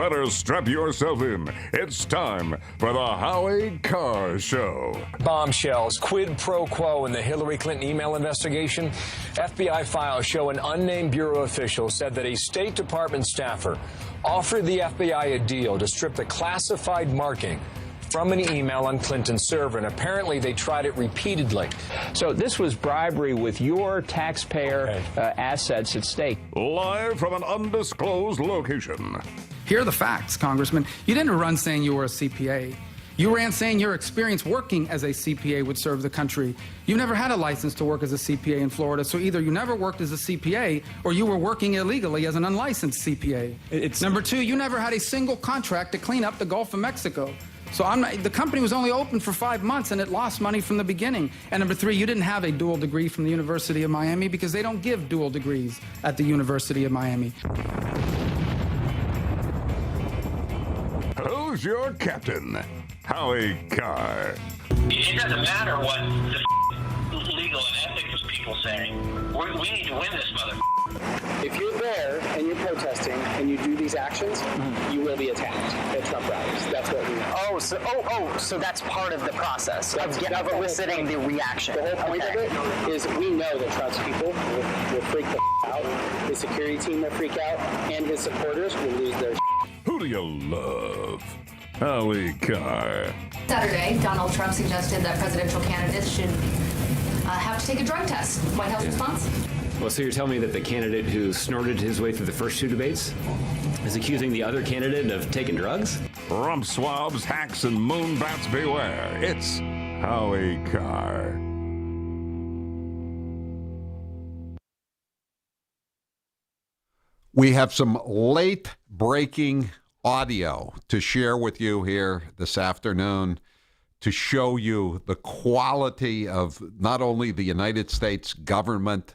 better strap yourself in. It's time for the Howie Carr Show. Bombshells, quid pro quo in the Hillary Clinton email investigation. FBI files show an unnamed bureau official said that a State Department staffer offered the FBI a deal to strip the classified marking from an email on Clinton's server, and apparently they tried it repeatedly. So this was bribery with your taxpayer assets at stake. Live from an undisclosed location. Here are the facts, Congressman. You didn't run saying you were a CPA. You ran saying your experience working as a CPA would serve the country. You never had a license to work as a CPA in Florida, so either you never worked as a CPA or you were working illegally as an unlicensed CPA. Number two, you never had a single contract to clean up the Gulf of Mexico. So the company was only open for 5 months and it lost money from the beginning. And number three, you didn't have a dual degree from the University of Miami because they don't give dual degrees at the University of Miami. Who's your captain? Howie Carr. It doesn't matter what the legal and ethics people say. We need to win this If you're there and you're protesting and you do these actions, you will be attacked at Trump rallies. That's what we know. So that's part of the process of eliciting the reaction. The whole point of it is we know that Trump's people will freak the out. His security team will freak out, and his supporters will lose their. Who do you love? Howie Carr. Saturday, Donald Trump suggested that presidential candidates should have to take a drug test. White House response? Well, so you're telling me that the candidate who snorted his way through the first two debates is accusing the other candidate of taking drugs? Rump swabs, hacks, and moonbats beware. It's Howie Carr. We have some late-breaking audio to share with you here this afternoon to show you the quality of not only the United States government,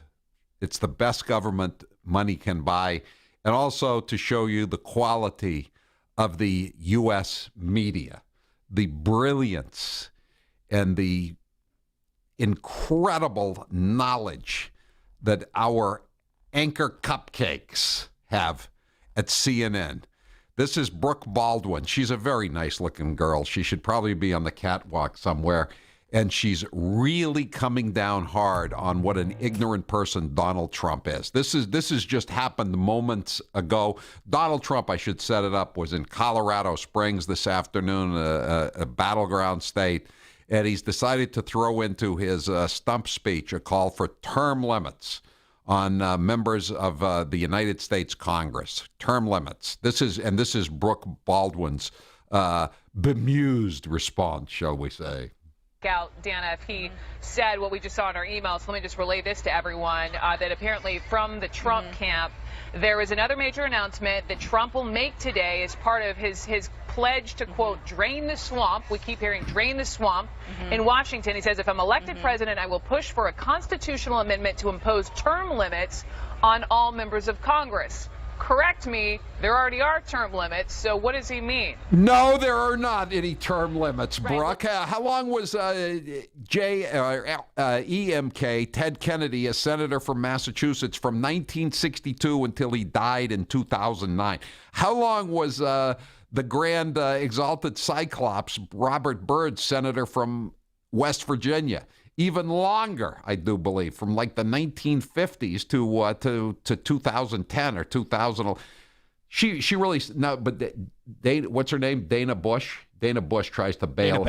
it's the best government money can buy, and also to show you the quality of the U.S. media, the brilliance and the incredible knowledge that our anchor cupcakes have at CNN. This is Brooke Baldwin. She's a very nice-looking girl. She should probably be on the catwalk somewhere. And she's really coming down hard on what an ignorant person Donald Trump is. This has just happened moments ago. Donald Trump, I should set it up, was in Colorado Springs this afternoon, a battleground state, and he's decided to throw into his stump speech a call for term limits on members of the United States Congress. Term limits. This is Brooke Baldwin's bemused response, shall we say. Out, Dana, if he said what we just saw in our emails. Let me just relay this to everyone, that apparently from the Trump camp, there is another major announcement that Trump will make today as part of his pledge to, quote, drain the swamp. We keep hearing drain the swamp in Washington. He says, if I'm elected president, I will push for a constitutional amendment to impose term limits on all members of Congress. Correct me, there already are term limits, so what does he mean? No, there are not any term limits, Brooke. How long was EMK, Ted Kennedy, a senator from Massachusetts, from 1962 until he died in 2009? How long was the grand exalted Cyclops, Robert Byrd, senator from West Virginia? Even longer, I do believe, from like the 1950s to 2010 or 2000. She really no, but what's her name? Dana Bush. Dana Bush tries to bail.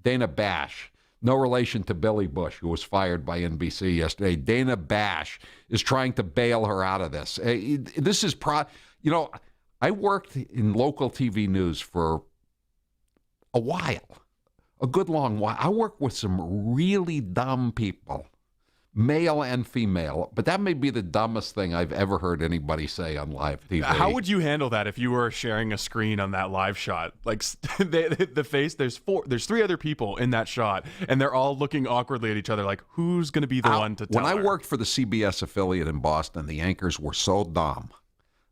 Dana Bash. No relation to Billy Bush, who was fired by NBC yesterday. Dana Bash is trying to bail her out of this. This is I worked in local TV news for a while. A good long while. I work with some really dumb people, male and female, but that may be the dumbest thing I've ever heard anybody say on live TV. How would you handle that if you were sharing a screen on that live shot? Like the face, there's three other people in that shot, and they're all looking awkwardly at each other like, who's going to be the one to tell When I her? worked for the CBS affiliate in Boston, the anchors were so dumb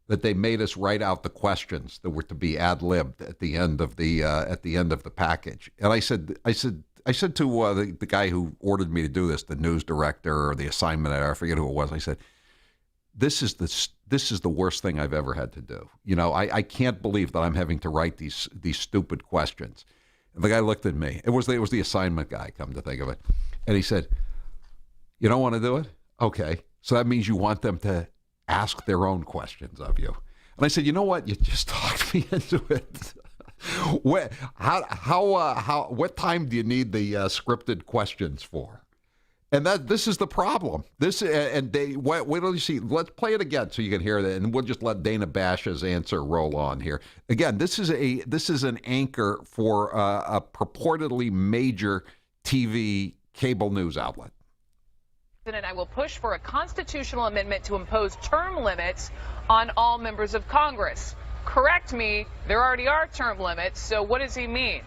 that they made us write out the questions that were to be ad-libbed at the end of the package. And I said to the guy who ordered me to do this, the news director or the assignment editor, I forget who it was. I said, this is the worst thing I've ever had to do. You know, I can't believe that I'm having to write these stupid questions. And the guy looked at me. It was the assignment guy, come to think of it. And he said, "You don't want to do it? Okay. So that means you want them to ask their own questions of you." And I said, "You know what? You just talked me into it." What time do you need the scripted questions for? And this is the problem. Wait till you see. Let's play it again so you can hear that, and we'll just let Dana Bash's answer roll on here. Again, this is an anchor for a purportedly major TV cable news outlet. And I will push for a constitutional amendment to impose term limits on all members of Congress. Correct me, there already are term limits, so what does he mean?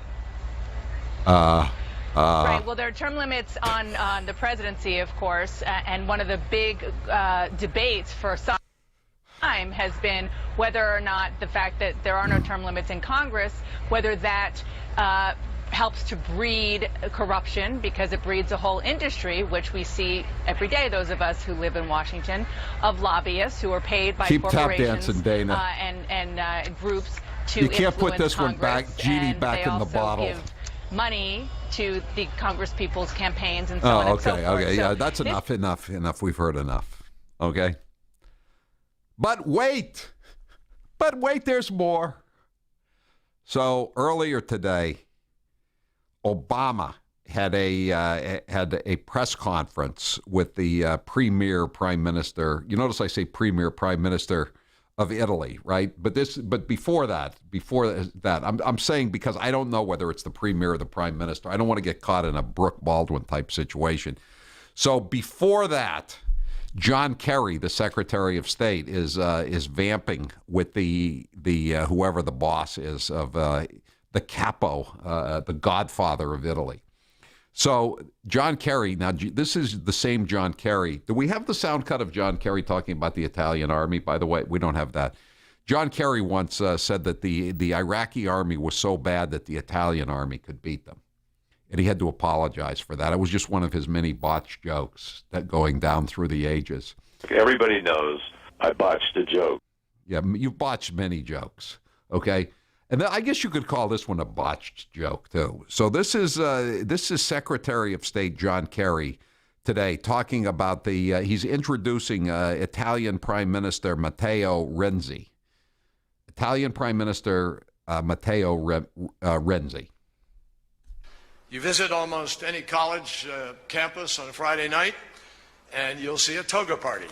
Right. Well, there are term limits on the presidency, of course, and one of the big debates for some time has been whether or not the fact that there are no term limits in Congress, whether that helps to breed corruption, because it breeds a whole industry, which we see every day, those of us who live in Washington, of lobbyists who are paid by corporations and groups to You can't put this Congress, one back, genie back in the bottle. Give money to the Congress people's campaigns and so on and so forth. Okay, So yeah, that's enough. We've heard enough. Okay. But wait, there's more. So earlier today, Obama had a press conference with the premier prime minister. You notice I say premier prime minister of Italy, right? But before that, I'm saying, because I don't know whether it's the premier or the prime minister. I don't want to get caught in a Brooke Baldwin type situation. So before that, John Kerry, the Secretary of State, is vamping with the whoever the boss is of the capo, the godfather of Italy. So John Kerry, now this is the same John Kerry. Do we have the sound cut of John Kerry talking about the Italian army, by the way? We don't have that. John Kerry once said that the Iraqi army was so bad that the Italian army could beat them. And he had to apologize for that. It was just one of his many botched jokes that going down through the ages. Everybody knows I botched a joke. Yeah, you've botched many jokes, okay? And I guess you could call this one a botched joke, too. So this is Secretary of State John Kerry today talking about he's introducing Italian Prime Minister Matteo Renzi. Italian Prime Minister Matteo Renzi. You visit almost any college campus on a Friday night, and you'll see a toga party.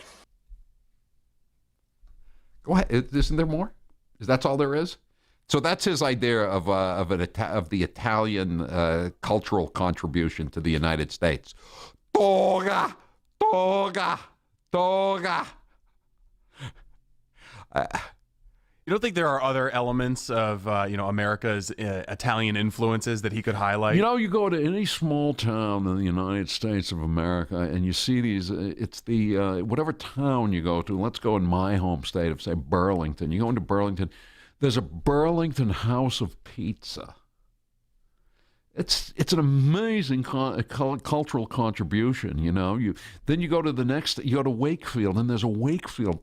Go ahead. Isn't there more? That's all there is? So that's his idea of the Italian cultural contribution to the United States. Toga, toga, toga. You don't think there are other elements of America's Italian influences that he could highlight? You know, you go to any small town in the United States of America, and you see these. It's the whatever town you go to. Let's go in my home state of, say, Burlington. You go into Burlington. There's a Burlington House of Pizza. It's an amazing cultural contribution. You know. Then you go to the next. You go to Wakefield, and there's a Wakefield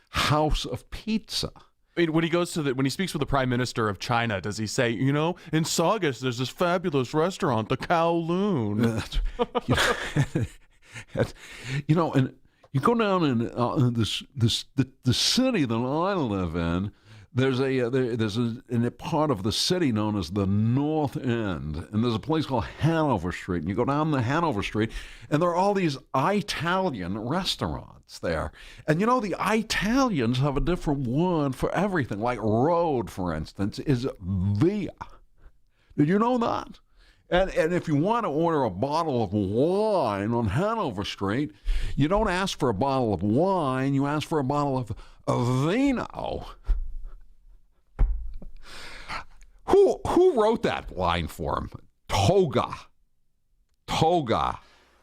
House of Pizza. I mean, when he speaks with the Prime Minister of China, does he say, in Saugus there's this fabulous restaurant, the Kowloon? And you go down in the city that I live in. There's a part of the city known as the North End, and there's a place called Hanover Street. And you go down the Hanover Street, and there are all these Italian restaurants there. And the Italians have a different word for everything. Like road, for instance, is via. Did you know that? And if you want to order a bottle of wine on Hanover Street, you don't ask for a bottle of wine, you ask for a bottle of vino. Who wrote that line for him? Toga.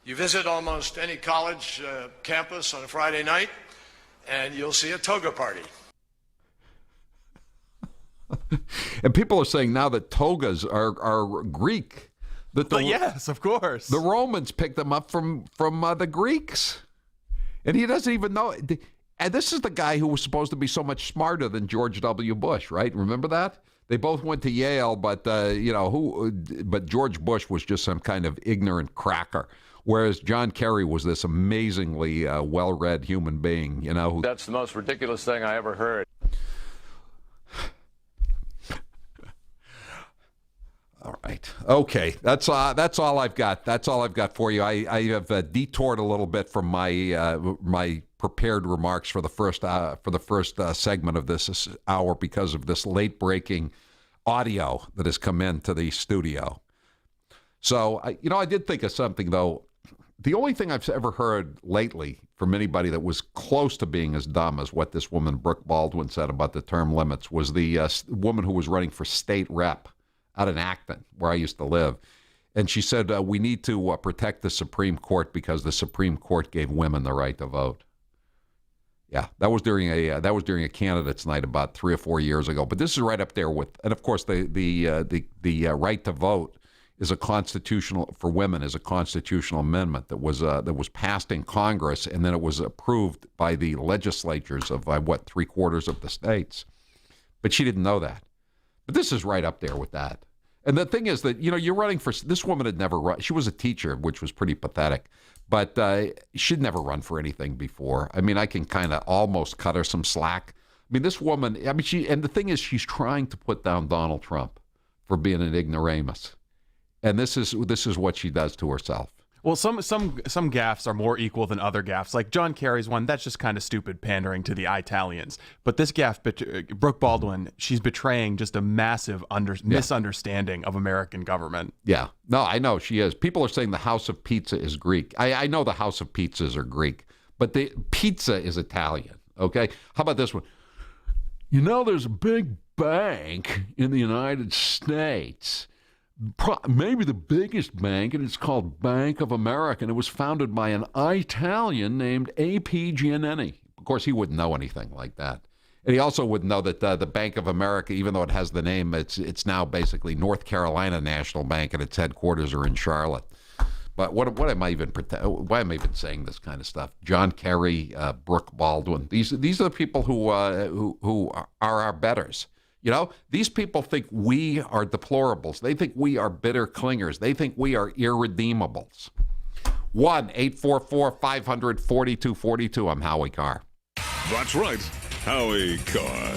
You visit almost any college campus on a Friday night, and you'll see a toga party. And people are saying now that togas are Greek. Yes, of course. The Romans picked them up from the Greeks. And he doesn't even know. And this is the guy who was supposed to be so much smarter than George W. Bush, right? Remember that? They both went to Yale, but but George Bush was just some kind of ignorant cracker, whereas John Kerry was this amazingly well-read human being. That's the most ridiculous thing I ever heard. All right. Okay. That's all I've got. That's all I've got for you. I have detoured a little bit from my prepared remarks for the first segment of this hour because of this late breaking audio that has come into the studio. So I did think of something though. The only thing I've ever heard lately from anybody that was close to being as dumb as what this woman Brooke Baldwin said about the term limits was the woman who was running for state rep out in Acton, where I used to live. And she said, we need to protect the Supreme Court because the Supreme Court gave women the right to vote. Yeah, that was during a candidates' night about 3 or 4 years ago. But this is right up there with, and of course, the right to vote is a constitutional for women is a constitutional amendment that was passed in Congress, and then it was approved by the legislatures of 3/4 of the states. But she didn't know that. But this is right up there with that. And the thing is that, you're running for, this woman had never run, she was a teacher, which was pretty pathetic, but she'd never run for anything before. I mean, I can kind of almost cut her some slack. I mean, this woman, and the thing is, she's trying to put down Donald Trump for being an ignoramus. And this is what she does to herself. Well, some gaffes are more equal than other gaffes. Like John Kerry's one, that's just kind of stupid pandering to the Italians. But this gaffe, Brooke Baldwin, she's betraying just a massive misunderstanding of American government. Yeah. No, I know she is. People are saying the House of Pizza is Greek. I know the House of Pizzas are Greek, but the pizza is Italian. Okay? How about this one? There's a big bank in the United States, maybe the biggest bank, and it's called Bank of America, and it was founded by an Italian named A.P. Giannini. Of course, he wouldn't know anything like that. And he also wouldn't know that the Bank of America, even though it has the name, it's now basically North Carolina National Bank, and its headquarters are in Charlotte. But what am I even why am I even saying this kind of stuff? John Kerry, Brooke Baldwin. These are the people who are our betters. These people think we are deplorables. They think we are bitter clingers. They think we are irredeemables. 1-844-500-4242. I'm Howie Carr. That's right, Howie Carr.